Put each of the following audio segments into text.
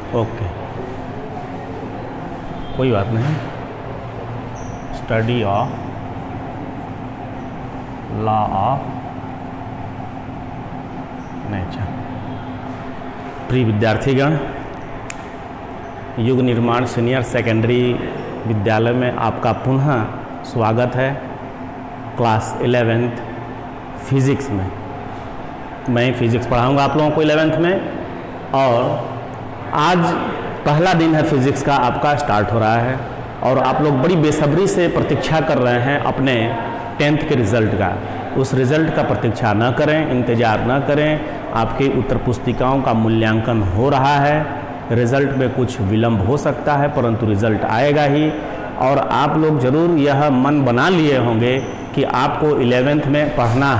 Okay, कोई बात नहीं। Study of law of nature. प्रिय विद्यार्थीगण, युग निर्माण सीनियर सेकेंडरी विद्यालय में आपका पुनः स्वागत है। क्लास 11th फिज़िक्स में मैं फिज़िक्स पढ़ाऊंगा आप लोगों को 11th में, और आज पहला दिन है फिज़िक्स का, आपका स्टार्ट हो रहा है और आप लोग बड़ी बेसब्री से प्रतीक्षा कर रहे हैं अपने 10th के रिज़ल्ट का। उस रिज़ल्ट का प्रतीक्षा न करें, इंतज़ार न करें। आपके उत्तर पुस्तिकाओं का मूल्यांकन हो रहा है, रिज़ल्ट में कुछ विलंब हो सकता है परंतु रिज़ल्ट आएगा ही। और आप लोग ज़रूर यह मन बना लिए होंगे कि आपको 11th में पढ़ना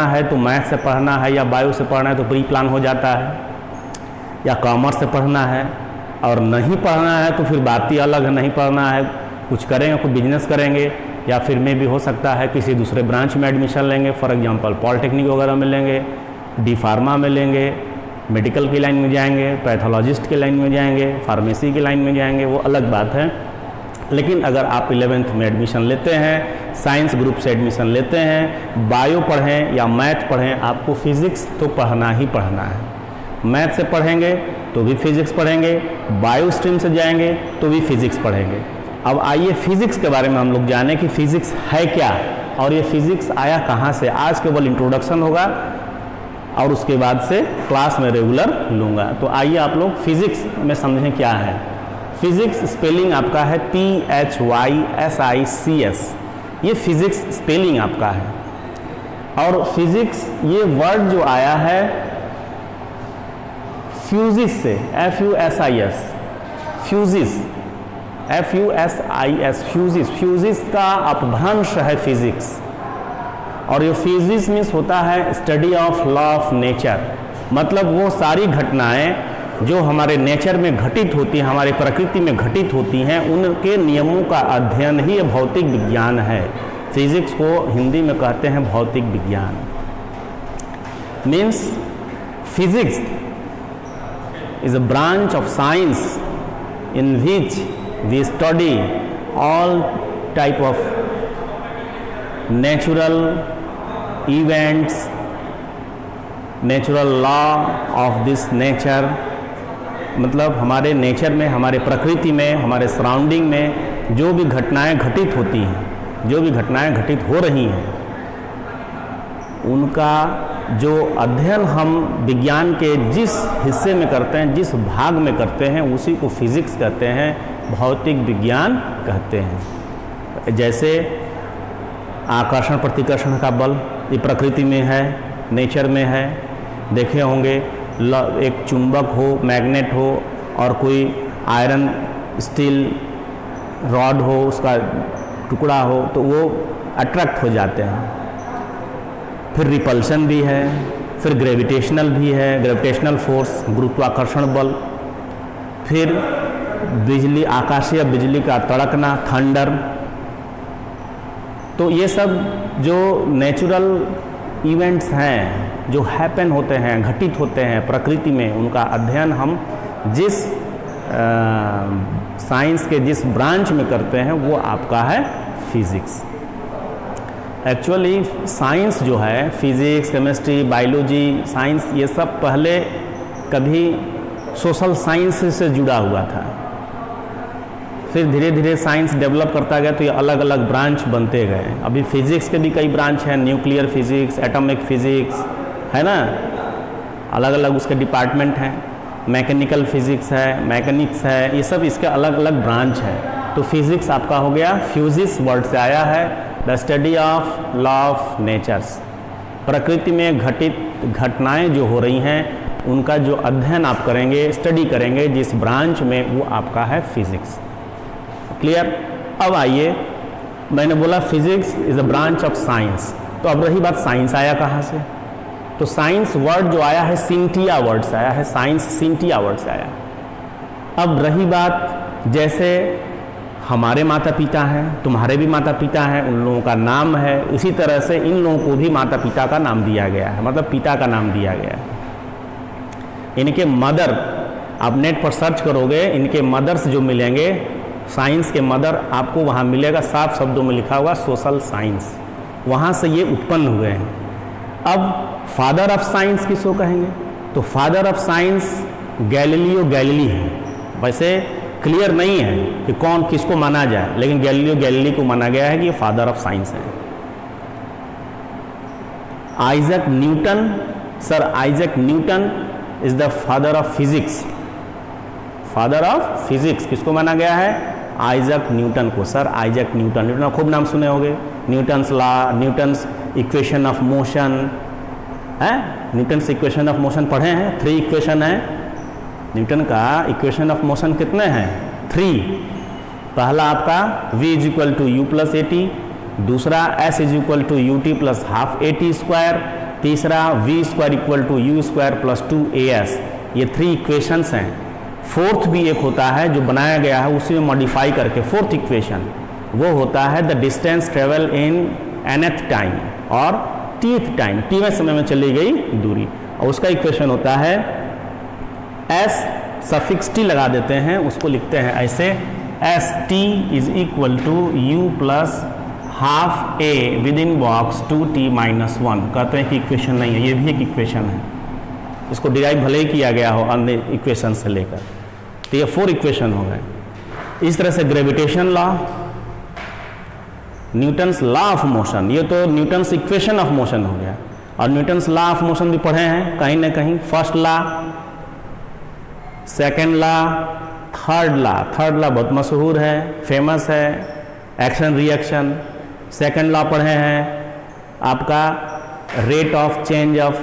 है तो मैथ से पढ़ना है या बायो से पढ़ना है तो प्री प्लान हो जाता है, या कॉमर्स से पढ़ना है, और नहीं पढ़ना है तो फिर बात ही अलग है। नहीं पढ़ना है, कुछ करेंगे, कुछ बिजनेस करेंगे, या फिर में भी हो सकता है किसी दूसरे ब्रांच में एडमिशन लेंगे। फॉर एग्जांपल पॉलिटेक्निक वगैरह में लेंगे, डी फार्मा में लेंगे, मेडिकल की लाइन में जाएंगे, पैथोलॉजिस्ट की लाइन में जाएंगे, फार्मेसी की लाइन में जाएंगे, वो अलग बात है। लेकिन अगर आप 11th में एडमिशन लेते हैं, साइंस ग्रुप से एडमिशन लेते हैं, बायो पढ़ें या मैथ पढ़ें, आपको फिज़िक्स तो पढ़ना ही पढ़ना है। मैथ से पढ़ेंगे तो भी फिज़िक्स पढ़ेंगे, बायो स्ट्रीम से जाएंगे तो भी फिज़िक्स पढ़ेंगे। अब आइए फिज़िक्स के बारे में हम लोग जानें कि फ़िज़िक्स है क्या और ये फ़िज़िक्स आया कहाँ से। आज केवल इंट्रोडक्शन होगा और उसके बाद से क्लास में रेगुलर लूँगा। तो आइए आप लोग फिज़िक्स में समझें क्या है। फिज़िक्स स्पेलिंग आपका है PHYSICS, ये फिज़िक्स स्पेलिंग आपका है। और फिज़िक्स ये वर्ड जो आया है फ्यूजिस से, FUSIS, फ्यूजिस का अपभ्रंश है फिज़िक्स। और ये फिज़िक्स मीन्स होता है study of law of nature, मतलब वो सारी घटनाएं जो हमारे नेचर में घटित होती हैं, हमारी प्रकृति में घटित होती हैं, उनके नियमों का अध्ययन ही भौतिक विज्ञान है। फिज़िक्स को हिंदी में कहते हैं भौतिक विज्ञान। Means physics is a branch of science in which we study all type of natural events, natural law of this nature, मतलब हमारे नेचर में, हमारे प्रकृति में, हमारे सराउंडिंग में जो भी घटनाएं घटित होती हैं, जो भी घटनाएं घटित हो रही हैं, उनका जो अध्ययन हम विज्ञान के जिस हिस्से में करते हैं, जिस भाग में करते हैं, उसी को फिज़िक्स कहते हैं, भौतिक विज्ञान कहते हैं। जैसे आकर्षण प्रतिकर्षण का बल, ये प्रकृति में है, नेचर में है। देखे होंगे एक चुंबक हो, मैग्नेट हो, और कोई आयरन स्टील रॉड हो, उसका टुकड़ा हो, तो वो अट्रैक्ट हो जाते हैं। फिर रिपल्शन भी है, फिर ग्रेविटेशनल भी है, ग्रेविटेशनल फोर्स, गुरुत्वाकर्षण बल। फिर बिजली, आकाशीय बिजली का तड़कना, थंडर। तो ये सब जो नेचुरल इवेंट्स हैं, जो हैपन होते हैं, घटित होते हैं प्रकृति में, उनका अध्ययन हम जिस साइंस के जिस ब्रांच में करते हैं वो आपका है फिज़िक्स। एक्चुअली साइंस जो है, फिज़िक्स, केमिस्ट्री, बायोलॉजी, साइंस, ये सब पहले कभी सोशल साइंस से जुड़ा हुआ था। फिर धीरे धीरे साइंस डेवलप करता गया तो ये अलग अलग ब्रांच बनते गए। अभी फिज़िक्स के भी कई ब्रांच हैं, न्यूक्लियर फिज़िक्स, एटॉमिक फिज़िक्स, है ना, अलग अलग उसके डिपार्टमेंट हैं। मैकेनिकल फिज़िक्स है, मैकेनिक्स है, ये सब इसके अलग अलग ब्रांच है। तो फिज़िक्स आपका हो गया, फ्यूजिस वर्ड से आया है, the study of law of natures. प्रकृति में घटित घटनाएं जो हो रही हैं उनका जो अध्ययन आप करेंगे, स्टडी करेंगे जिस ब्रांच में, वो आपका है फिज़िक्स। क्लियर? अब आइए, मैंने बोला physics is a branch of science. तो अब रही बात साइंस आया कहाँ से। तो साइंस वर्ड जो आया है सिंटिया वर्ड से आया है, साइंस सिंटिया वर्ड से आया। अब रही बात, जैसे हमारे माता पिता हैं, तुम्हारे भी माता पिता हैं, उन लोगों का नाम है, इसी तरह से इन लोगों को भी माता पिता का नाम दिया गया है, मतलब पिता का नाम दिया गया है। इनके मदर आप नेट पर सर्च करोगे, इनके मदर्स जो मिलेंगे, साइंस के मदर आपको वहाँ मिलेगा, साफ शब्दों में लिखा होगा सोशल साइंस, वहाँ से ये उत्पन्न हुए हैं। अब फादर ऑफ साइंस किसको कहेंगे? तो father of science Galileo Galilei है। वैसे क्लियर नहीं है कि कौन किसको माना जाए, लेकिन गैलीलियो गैलीली को माना गया है कि ये फादर ऑफ साइंस है। Isaac Newton, sir Isaac Newton is the father of physics. Father of physics किसको माना गया है? आइजैक न्यूटन को। सर आइजैक न्यूटन, न्यूटन खूब नाम सुने होंगे, Newton's law, Newton's equation of motion है, न्यूटन्स इक्वेशन ऑफ मोशन पढ़े हैं, 3 इक्वेशन है न्यूटन का। इक्वेशन ऑफ मोशन कितने हैं? 3। पहला आपका v is equal to u plus a t, दूसरा s is equal to u t plus half a t square, तीसरा v square equal to u square plus 2as। ये 3 equations हैं। Fourth भी एक होता है जो बनाया गया है, उसी में मॉडिफाई करके फोर्थ इक्वेशन वो होता है the distance travel in nth time और tth टाइम, 3वें समय में चली गई दूरी, और उसका इक्वेशन होता है s सफिक्स t लगा देते हैं, उसको लिखते हैं ऐसे s t is equal to u plus half a within box 2t minus 1। कहते हैं कि इक्वेशन नहीं है, ये भी एक इक्वेशन है, इसको डिराइव भले ही किया गया हो अन्य इक्वेशन से लेकर। तो ये 4 इक्वेशन हो गए। इस तरह से gravitation law, Newton's law of motion, ये तो न्यूटन्स इक्वेशन ऑफ मोशन हो गया, और न्यूटन्स लॉ ऑफ मोशन भी पढ़े हैं कहीं ना कहीं। First law, second law, third law. Third law बहुत मशहूर है, फेमस है, एक्शन रिएक्शन। सेकेंड लॉ पढ़े हैं आपका rate of change of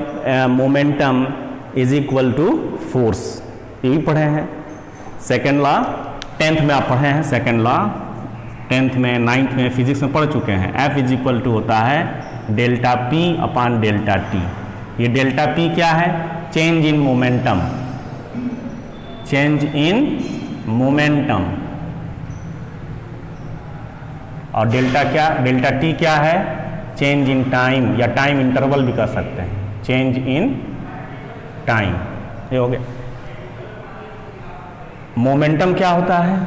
momentum is equal to force, ये भी पढ़े हैं। सेकेंड लॉ 10th में आप पढ़े हैं, सेकेंड लॉ 10th में, 9th में फिजिक्स में पढ़ चुके हैं। F इज इक्वल टू होता है delta P upon delta T। ये डेल्टा P क्या है? Change in momentum, change in momentum. और डेल्टा क्या, डेल्टा T क्या है? चेंज इन टाइम, या टाइम इंटरवल भी कर सकते हैं, चेंज इन टाइम। ये हो गया। मोमेंटम क्या होता है?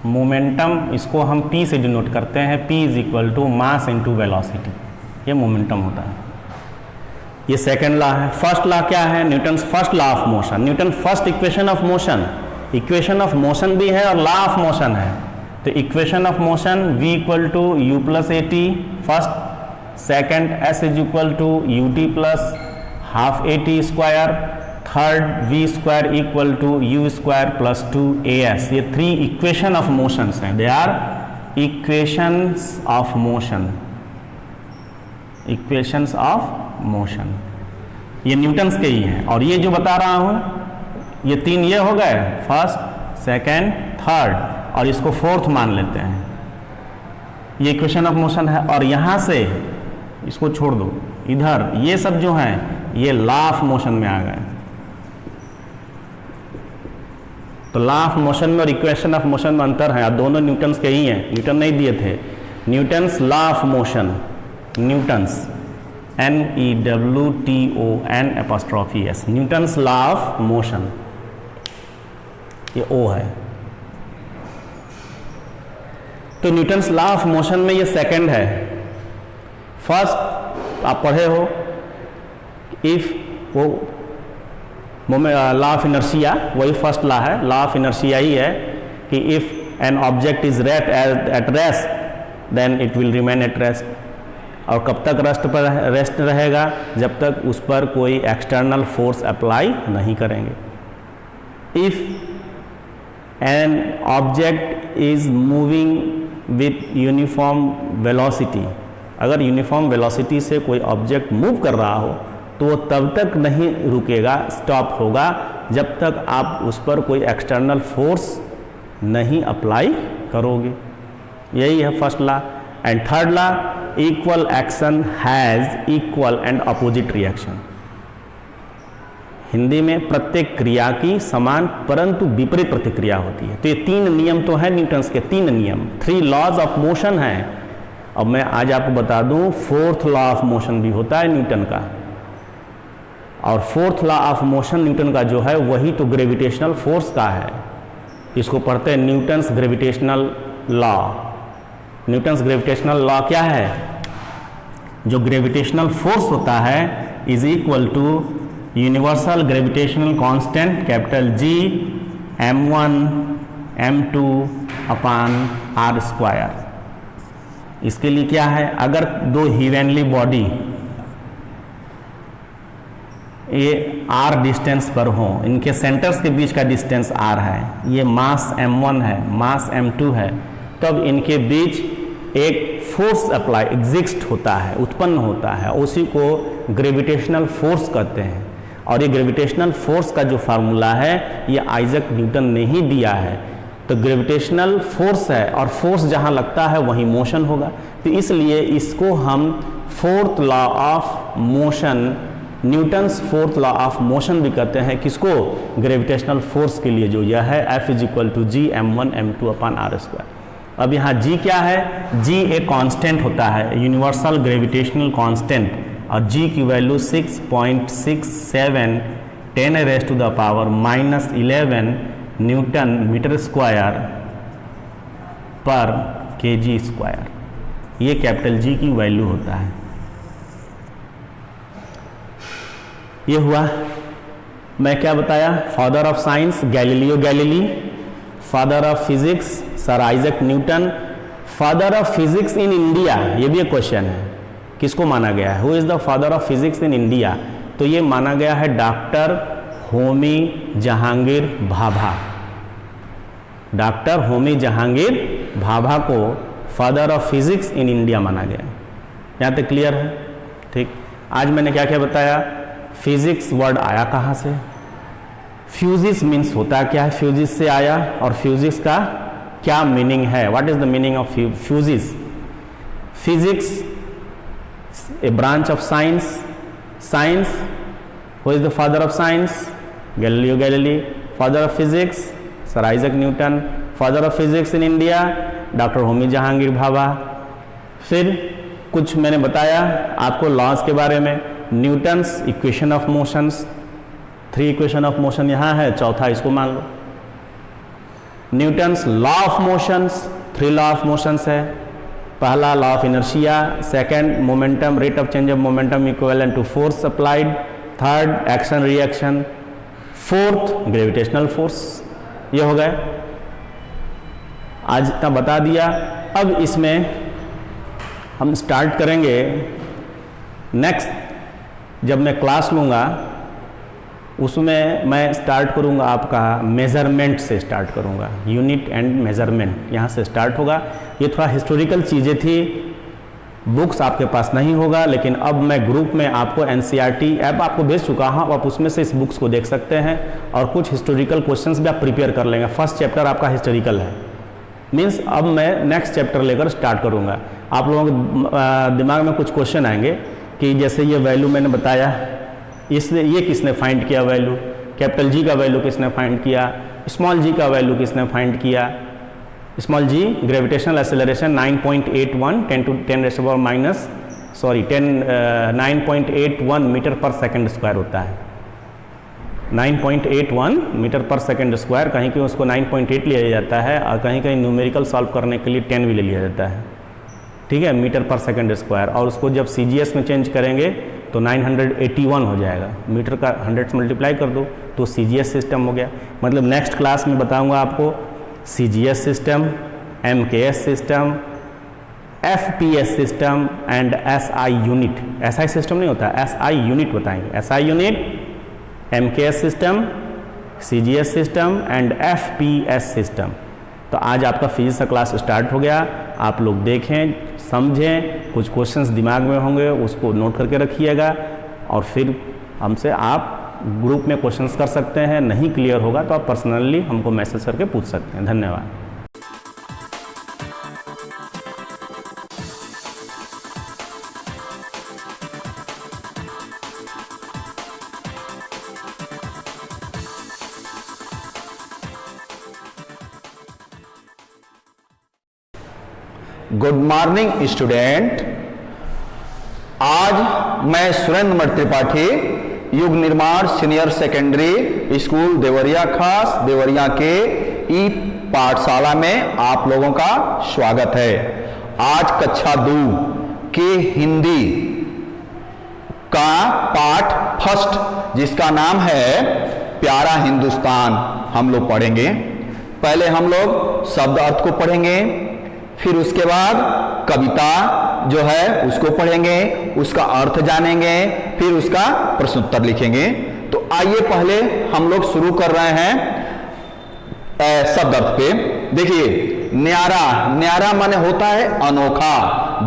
मोमेंटम, इसको हम P से डिनोट करते हैं, P is equal to mass into velocity, ये मोमेंटम होता है। ये सेकेंड लॉ है। फर्स्ट लॉ क्या है? Newton's first law of motion, Newton first equation of motion. Equation of motion भी है और लॉ ऑफ मोशन है। तो equation of motion v equal to u plus a t first, second s is equal to u t plus half a t square, third v square equal to u square plus 2as। ये 3 equation of motions हैं, they are equations of motion, equations of motion. ये Newton's के ही हैं। और ये जो बता रहा हूँ ये 3 ये हो गए, फर्स्ट, सेकेंड, थर्ड, और इसको फोर्थ मान लेते हैं। ये इक्वेशन ऑफ मोशन है। और यहाँ से इसको छोड़ दो, इधर ये सब जो हैं ये लॉ ऑफ मोशन में आ गए। तो लॉ ऑफ मोशन में और इक्वेशन ऑफ मोशन में अंतर है, दोनों न्यूटन्स के ही हैं, न्यूटन नहीं दिए थे। Newton's law of motion, Newton's NEWTON', Newton's law of motion, ये O है। तो न्यूटन्स लॉ ऑफ मोशन में ये सेकंड है। फर्स्ट आप पढ़े हो, इफ वो लॉ ऑफ इनर्शिया, वही फर्स्ट लॉ है, लॉ ऑफ इनर्शिया ही है कि if an object is at rest then it will remain at rest. और कब तक रेस्ट रहेगा? जब तक उस पर कोई एक्सटर्नल फोर्स अप्लाई नहीं करेंगे। If an object is moving with uniform velocity, अगर यूनिफॉर्म वेलोसिटी से कोई ऑब्जेक्ट मूव कर रहा हो तो वो तब तक नहीं रुकेगा, स्टॉप होगा, जब तक आप उस पर कोई एक्सटर्नल फोर्स नहीं अप्लाई करोगे। यही है first law. And third law, equal action has equal and opposite reaction. Hindi में प्रत्येक क्रिया की समान परंतु विपरीत प्रतिक्रिया होती है। तो ये 3 नियम तो है न्यूटन्स के, 3 नियम, 3 लॉज ऑफ मोशन हैं। अब मैं आज आपको बता दूं, 4th लॉ ऑफ मोशन भी होता है न्यूटन का। और fourth law of motion Newton का जो है वही तो ग्रेविटेशनल फोर्स का है, इसको पढ़ते हैं Newton's gravitational law. Newton's gravitational law क्या है? जो ग्रेविटेशनल फोर्स होता है is equal to universal gravitational constant capital G m1 m2 upon r square. इसके लिए क्या है, अगर दो हीवेनली बॉडी ये r डिस्टेंस पर हो, इनके सेंटर्स के बीच का डिस्टेंस r है, ये मास m1 है, मास m2 है, तब इनके बीच एक फोर्स अप्लाई एग्जिस्ट होता है, उत्पन्न होता है, उसी को ग्रेविटेशनल फोर्स कहते हैं। और ये ग्रेविटेशनल फोर्स का जो फार्मूला है ये आइजैक न्यूटन ने ही दिया है। तो ग्रेविटेशनल फोर्स है और फोर्स जहाँ लगता है वहीं मोशन होगा, तो इसलिए इसको हम fourth law of motion, Newton's fourth law of motion भी कहते हैं। किसको? ग्रेविटेशनल फोर्स के लिए जो यह है F is equal to G m1 m2 upon r square. अब यहाँ g क्या है? g एक कांस्टेंट होता है, यूनिवर्सल ग्रेविटेशनल कांस्टेंट, और g की वैल्यू 6.67 10⁻⁻11 न्यूटन मीटर स्क्वायर पर kg स्क्वायर, ये कैपिटल G की वैल्यू होता है। ये हुआ। मैं क्या बताया? Father of science Galileo Galilei, father of physics sir Isaac Newton, father of physics in India, ये भी एक क्वेश्चन है, किसको माना गया है? Who is the father of physics in India? तो ये माना गया है डॉक्टर होमी जहांगीर भाभा। डॉक्टर होमी जहांगीर भाभा को father of physics in India माना गया। यहाँ तक क्लियर है? ठीक। आज मैंने क्या क्या बताया? फिजिक्स वर्ड आया कहाँ से, फ्यूजिस मीन्स होता क्या है, फ्यूजिस से आया, और फ्यूजिस का क्या मीनिंग है, what is the meaning of physics. Physics a branch of science, science who is the father of science? Galileo Galilei. Father of physics sir Isaac Newton. Father of physics in India doctor Homi Jehangir Bhabha. फिर कुछ मैंने बताया आपको laws के बारे में, Newton's equation of motions, 3 equation of motion यहाँ है, चौथा इसको मान लो। Newton's law of motions, 3 law of motions है। पहला law of inertia, second momentum, rate of change of momentum equivalent to force applied, third action reaction, fourth gravitational force. ये हो गए, आज इतना बता दिया। अब इसमें हम स्टार्ट करेंगे नेक्स्ट, जब मैं क्लास लूँगा उसमें मैं स्टार्ट करूँगा आपका मेज़रमेंट से स्टार्ट करूँगा, यूनिट एंड मेज़रमेंट यहाँ से स्टार्ट होगा। ये थोड़ा हिस्टोरिकल चीज़ें थी, बुक्स आपके पास नहीं होगा, लेकिन अब मैं ग्रुप में आपको NCERT ऐप आपको भेज चुका हूँ, आप उसमें से इस बुक्स को देख सकते हैं और कुछ हिस्टोरिकल क्वेश्चंस भी आप प्रिपेयर कर लेंगे। फर्स्ट चैप्टर आपका हिस्टोरिकल है, मीन्स अब मैं नेक्स्ट चैप्टर लेकर स्टार्ट करूँगा। आप लोगों के दिमाग में कुछ क्वेश्चन आएंगे कि जैसे ये वैल्यू मैंने बताया, इसने ये किसने फाइंड किया वैल्यू, कैपिटल G का वैल्यू किसने फाइंड किया, स्मॉल g का वैल्यू किसने फाइंड किया। Small g gravitational acceleration 9.81 metre per second square होता है। 9.81 मीटर पर सेकंड स्क्वायर, कहीं कहीं उसको 9.8 लिया जाता है और कहीं कहीं न्यूमेरिकल सॉल्व करने के लिए 10 भी ले लिया जाता है, ठीक है, मीटर पर सेकंड स्क्वायर। और उसको जब CGS में चेंज करेंगे तो 981 हो जाएगा, मीटर का 100 से मल्टीप्लाई कर दो तो CGS सिस्टम हो गया। मतलब नेक्स्ट क्लास में बताऊंगा आपको CGS system, MKS system, FPS system and SI unit. SI system नहीं होता, SI यूनिट बताएंगे। SI unit, MKS system, CGS system and FPS system. तो आज आपका फिजिक्स का क्लास स्टार्ट हो गया, आप लोग देखें, समझें, कुछ क्वेश्चंस दिमाग में होंगे उसको नोट करके रखिएगा और फिर हमसे आप ग्रुप में क्वेश्चंस कर सकते हैं। नहीं क्लियर होगा तो आप पर्सनली हमको मैसेज करके पूछ सकते हैं। धन्यवाद। Good morning student. आज मैं सुरेंद्र त्रिपाठी युग निर्माण सीनियर सेकेंडरी स्कूल देवरिया खास देवरिया के ई पाठशाला में आप लोगों का स्वागत है। आज कक्षा 2 के हिंदी का पाठ फर्स्ट जिसका नाम है प्यारा हिंदुस्तान हम लोग पढ़ेंगे। पहले हम लोग शब्द अर्थ को पढ़ेंगे, फिर उसके बाद कविता जो है उसको पढ़ेंगे, उसका अर्थ जानेंगे, फिर उसका प्रश्नोत्तर लिखेंगे। तो आइए पहले हम लोग शुरू कर रहे हैं शब्द अर्थ पे। देखिए न्यारा, न्यारा माने होता है अनोखा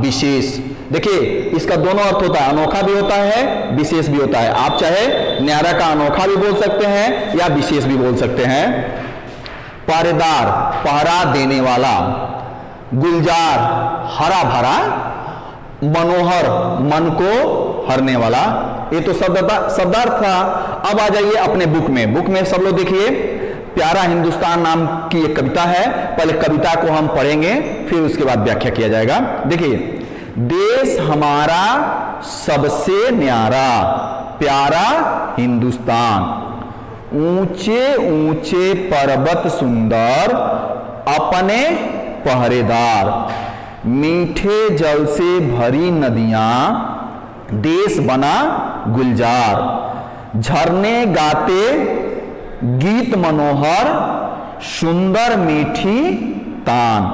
विशेष। देखिए इसका दोनों अर्थ होता है, अनोखा भी होता है विशेष भी होता है। आप चाहे न्यारा का अनोखा भी बोल सकते हैं या विशेष भी बोल सकते हैं। पहरेदार, पहरा देने वाला। गुलजार, हरा भरा। मनोहर, मन को हरने वाला। ये तो शब्दार्थ था। अब आ जाइए अपने बुक में। बुक में सब लोग देखिए प्यारा हिंदुस्तान नाम की एक कविता है। पहले कविता को हम पढ़ेंगे, फिर उसके बाद व्याख्या किया जाएगा। देखिए, देश हमारा सबसे न्यारा प्यारा हिंदुस्तान, ऊंचे ऊंचे पर्वत सुंदर अपने पहरेदार, मीठे जल से भरी नदियां देश बना गुलजार, झरने गाते गीत मनोहर सुंदर मीठी तान,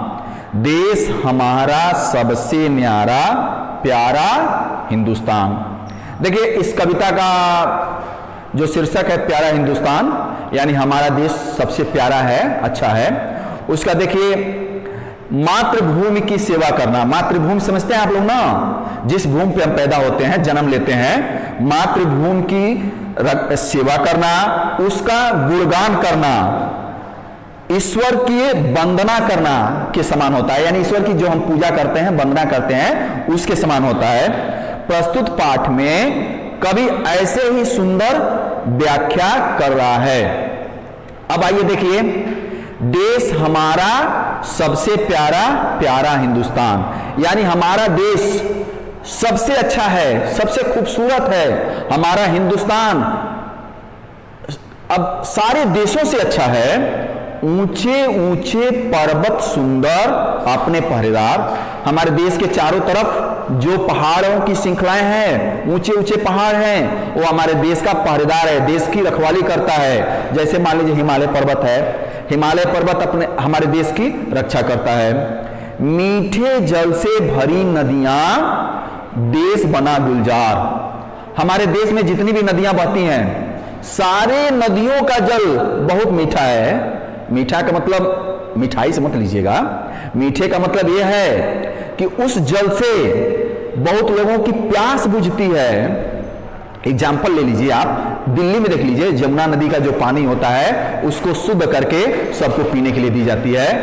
देश हमारा सबसे न्यारा प्यारा हिंदुस्तान। देखिए इस कविता का जो शीर्षक है प्यारा हिंदुस्तान, यानी हमारा देश सबसे प्यारा है, अच्छा है। उसका देखिए मातृभूमि की सेवा करना। मातृभूमि समझते हैं आप लोग ना, जिस भूमि पे हम पैदा होते हैं, जन्म लेते हैं, मातृभूमि की सेवा करना, उसका गुणगान करना, ईश्वर की वंदना करना के समान होता है। यानी ईश्वर की जो हम पूजा करते हैं, वंदना करते हैं, उसके समान होता है। प्रस्तुत पाठ में कवि ऐसे ही सुंदर व्याख्या कर रहा है। अब आइए देखिए, देश हमारा सबसे प्यारा प्यारा हिंदुस्तान, यानी हमारा देश सबसे अच्छा है, सबसे खूबसूरत है हमारा हिंदुस्तान, अब सारे देशों से अच्छा है। ऊंचे ऊंचे पर्वत सुंदर अपने पहरेदार। हमारे देश के चारों तरफ जो पहाड़ों की श्रृंखलाएं हैं, ऊंचे ऊंचे पहाड़ हैं, वो हमारे देश का पहरेदार है, देश की रखवाली करता है। जैसे मान लीजिए हिमालय पर्वत है, हिमालय पर्वत अपने हमारे देश की रक्षा करता है। मीठे जल से भरी नदियां देश बना गुलजार। हमारे देश में जितनी भी नदियां बहती हैं, सारे नदियों का जल बहुत मीठा है। मीठा का मतलब मिठाई से मत लीजिएगा, मीठे का मतलब यह है कि उस जल से बहुत लोगों की प्यास बुझती है। एग्जाम्पल ले लीजिए आप, दिल्ली में देख लीजिए, यमुना नदी का जो पानी होता है उसको शुद्ध करके सबको पीने के लिए दी जाती है।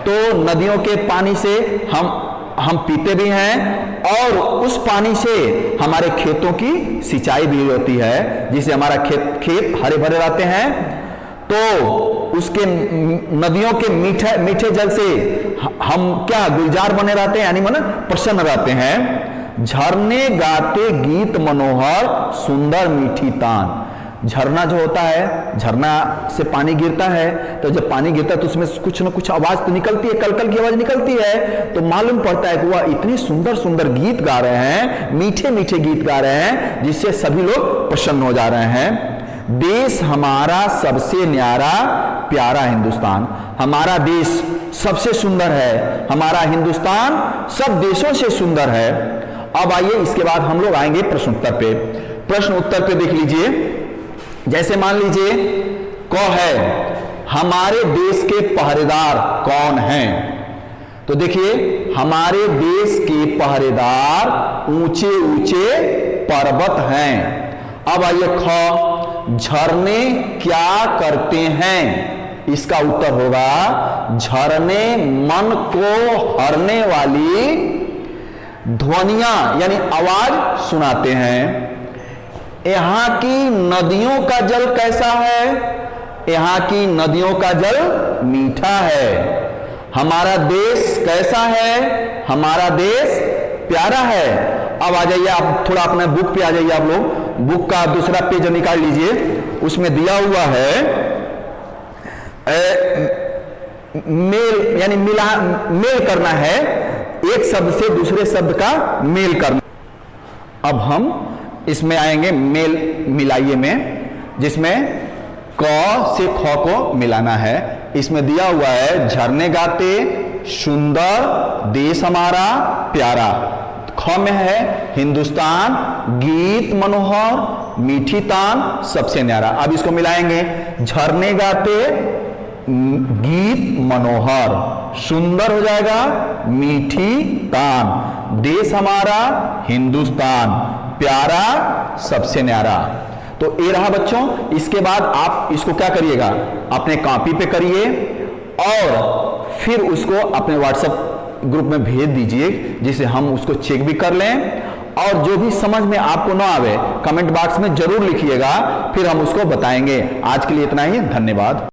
तो नदियों के पानी से हम पीते भी हैं, और उस पानी से हमारे खेतों की सिंचाई भी होती है, जिससे हमारा खेत हरे भरे रहते हैं। तो उसके नदियों के मीठे जल से हम क्या गुलजार बने रहते हैं, यानी मन प्रसन्न रहते हैं। झरने गाते गीत मनोहर सुंदर मीठी तान। झरना जो होता है, झरना से पानी गिरता है, तो जब पानी गिरता है तो उसमें कुछ न कुछ आवाज तो निकलती है, कलकल की आवाज निकलती है। तो मालूम पड़ता है कि वह इतने सुंदर सुंदर गीत गा रहे हैं, मीठे मीठे गीत गा रहे हैं, जिससे सभी लोग प्रसन्न हो जा रहे हैं। देश हमारा सबसे न्यारा प्यारा हिंदुस्तान, हमारा देश सबसे सुंदर है, हमारा हिंदुस्तान सब देशों से सुंदर है। अब आइए इसके बाद हम लोग आएंगे प्रश्न उत्तर पे। प्रश्न उत्तर पे देख लीजिए, जैसे मान लीजिए क है, हमारे देश के पहरेदार कौन हैं? तो देखिए हमारे देश के पहरेदार ऊंचे ऊंचे पर्वत हैं। अब आइए ख, झरने क्या करते हैं? इसका उत्तर होगा झरने मन को हरने वाली ध्वनियां यानी आवाज सुनाते हैं। यहां की नदियों का जल कैसा है? यहां की नदियों का जल मीठा है। हमारा देश कैसा है? हमारा देश प्यारा है। अब आ जाइए आप थोड़ा अपने बुक पे आ जाइए आप लोग, बुक का दूसरा पेज निकाल लीजिए, उसमें दिया हुआ है मेल, यानी मेल करना है, एक शब्द से दूसरे शब्द का मेल करना। अब हम इसमें आएंगे मेल मिलाइए में, जिसमें क से ख को मिलाना है। इसमें दिया हुआ है झरने गाते सुंदर देश हमारा प्यारा। ख में है हिंदुस्तान गीत मनोहर मीठी तान सबसे न्यारा। अब इसको मिलाएंगे, झरने गाते गीत मनोहर, सुंदर हो जाएगा मीठी तान, देश हमारा हिंदुस्तान, प्यारा सबसे न्यारा। तो ये रहा बच्चों। इसके बाद आप इसको क्या करिएगा, अपने कॉपी पे करिए और फिर उसको अपने व्हाट्सएप ग्रुप में भेज दीजिए, जिसे हम उसको चेक भी कर लें। और जो भी समझ में आपको ना आवे कमेंट बॉक्स में जरूर लिखिएगा, फिर हम उसको बताएंगे। आज के लिए इतना ही, धन्यवाद।